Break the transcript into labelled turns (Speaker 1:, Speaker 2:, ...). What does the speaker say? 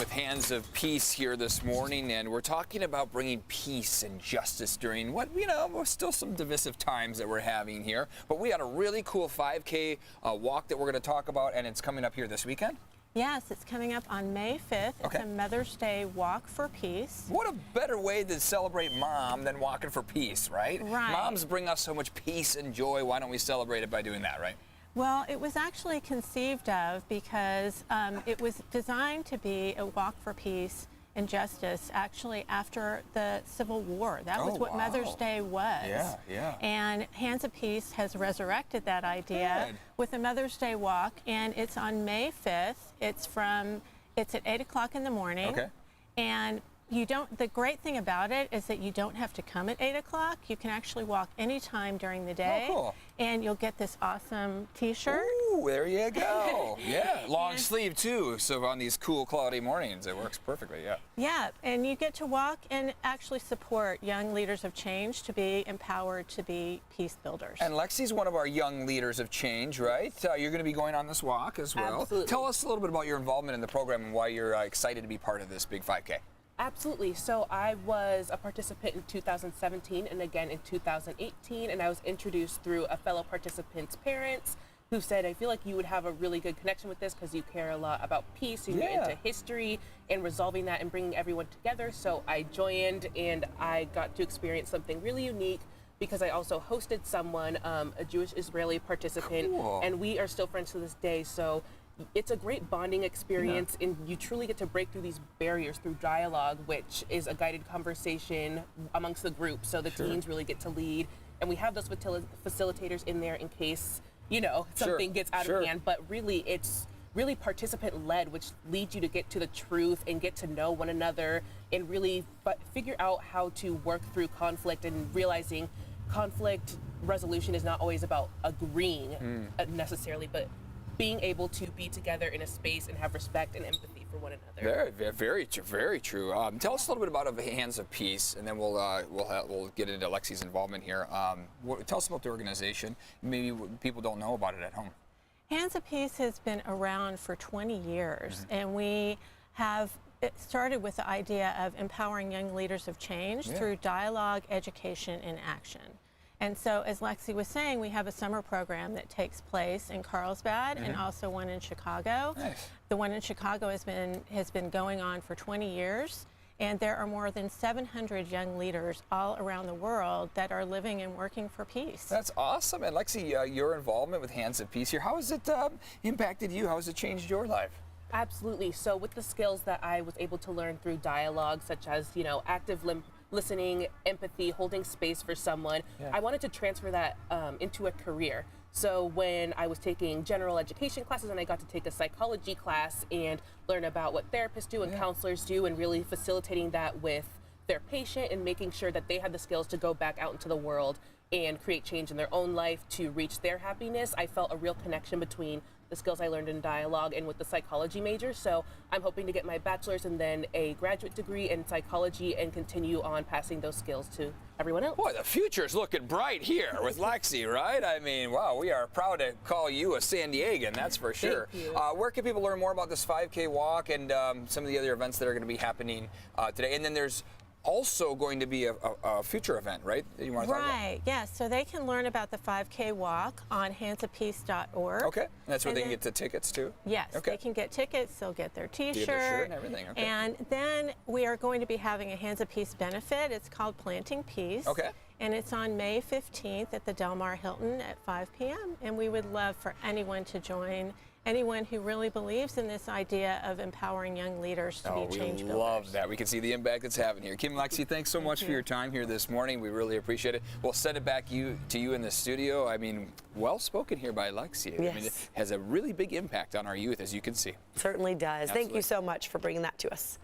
Speaker 1: with Hands of Peace here this morning, and we're talking about bringing peace and justice during what, still some divisive times that we're having here. But we had a really cool 5K walk that we're going to talk about, and it's coming up here this weekend.
Speaker 2: Yes, it's coming up on May 5th.
Speaker 1: Okay.
Speaker 2: It's a Mother's Day Walk for Peace.
Speaker 1: What a better way to celebrate Mom than walking for peace, right?
Speaker 2: Right.
Speaker 1: Moms bring us so much peace and joy. Why don't we celebrate it by doing that, right?
Speaker 2: Well, it was actually conceived of because it was designed to be a walk for peace and justice actually after the Civil War. That was what Mother's Day was.
Speaker 1: Yeah, yeah.
Speaker 2: And Hands of Peace has resurrected that idea with a Mother's Day walk, and it's on May 5th. It's at 8 o'clock in the morning.
Speaker 1: Okay.
Speaker 2: And the great thing about it is that you don't have to come at 8 o'clock. You can actually walk anytime during the day.
Speaker 1: Oh, cool.
Speaker 2: And you'll get this awesome t-shirt.
Speaker 1: Ooh, there you go. Yeah, long sleeve too. So on these cool, cloudy mornings, it works perfectly, yeah.
Speaker 2: Yeah, and you get to walk and actually support young leaders of change to be empowered to be peace builders.
Speaker 1: And Lexi's one of our young leaders of change, right? You're going to be going on this walk as well.
Speaker 3: Absolutely.
Speaker 1: Tell us a little bit about your involvement in the program and why you're excited to be part of this big 5K.
Speaker 3: Absolutely. So I was a participant in 2017 and again in 2018, and I was introduced through a fellow participant's parents who said, I feel like you would have a really good connection with this because you care a lot about peace and you're into history and resolving that and bringing everyone together. So I joined and I got to experience something really unique because I also hosted someone, a Jewish Israeli participant, and we are still friends to this day. So it's a great bonding experience, and you truly get to break through these barriers through dialogue, which is a guided conversation amongst the group. So the teens really get to lead, and we have those facilitators in there in case, something gets out of hand. But really, it's really participant-led, which leads you to get to the truth and get to know one another and really figure out how to work through conflict and realizing conflict resolution is not always about agreeing necessarily, but being able to be together in a space and have respect and empathy for one another.
Speaker 1: Very true. Tell us a little bit about Hands of Peace, and then we'll get into Lexi's involvement here. Tell us about the organization. Maybe people don't know about it at home.
Speaker 2: Hands of Peace has been around for 20 years, and we have started with the idea of empowering young leaders of change through dialogue, education, and action. And so, as Lexi was saying, we have a summer program that takes place in Carlsbad and also one in Chicago.
Speaker 1: Nice.
Speaker 2: The one in Chicago has been going on for 20 years, and there are more than 700 young leaders all around the world that are living and working for peace.
Speaker 1: That's awesome. And Lexi, your involvement with Hands of Peace here, how has it impacted you? How has it changed your life?
Speaker 3: Absolutely. So with the skills that I was able to learn through dialogue, such as, active listening, empathy, holding space for someone, I wanted to transfer that into a career. So when I was taking general education classes and I got to take a psychology class and learn about what therapists do and counselors do and really facilitating that with their patient and making sure that they had the skills to go back out into the world and create change in their own life to reach their happiness, I felt a real connection between the skills I learned in dialogue and with the psychology major. So I'm hoping to get my bachelor's and then a graduate degree in psychology and continue on passing those skills to everyone else.
Speaker 1: Boy, the future's looking bright here with Lexi, right? I mean, wow, we are proud to call you a San Diegan, that's for sure.
Speaker 3: Thank you.
Speaker 1: Where can people learn more about this 5K walk and some of the other events that are going to be happening today? And then there's also going to be a future event, right, that you want to talk about?
Speaker 2: Right, yes. So they can learn about the 5K walk on handsofpeace.org.
Speaker 1: Okay, and that's where they can get the tickets too?
Speaker 2: Yes,
Speaker 1: okay.
Speaker 2: They can get tickets, they'll get their t-shirt.
Speaker 1: Get their shirt and everything, okay.
Speaker 2: And then we are going to be having a Hands of Peace benefit. It's called Planting Peace.
Speaker 1: Okay.
Speaker 2: And it's on May 15th at the Del Mar Hilton at 5 p.m. And we would love for anyone to join, anyone who really believes in this idea of empowering young leaders to be change builders.
Speaker 1: We love that. We can see the impact it's having here. Kim, Lexi, thanks so much for your time here this morning. We really appreciate it. We'll send it back to you in the studio. I mean, well spoken here by Lexi.
Speaker 4: Yes.
Speaker 1: I mean, it has a really big impact on our youth, as you can see.
Speaker 4: Certainly does.
Speaker 1: Absolutely.
Speaker 4: Thank you so much for bringing that to us.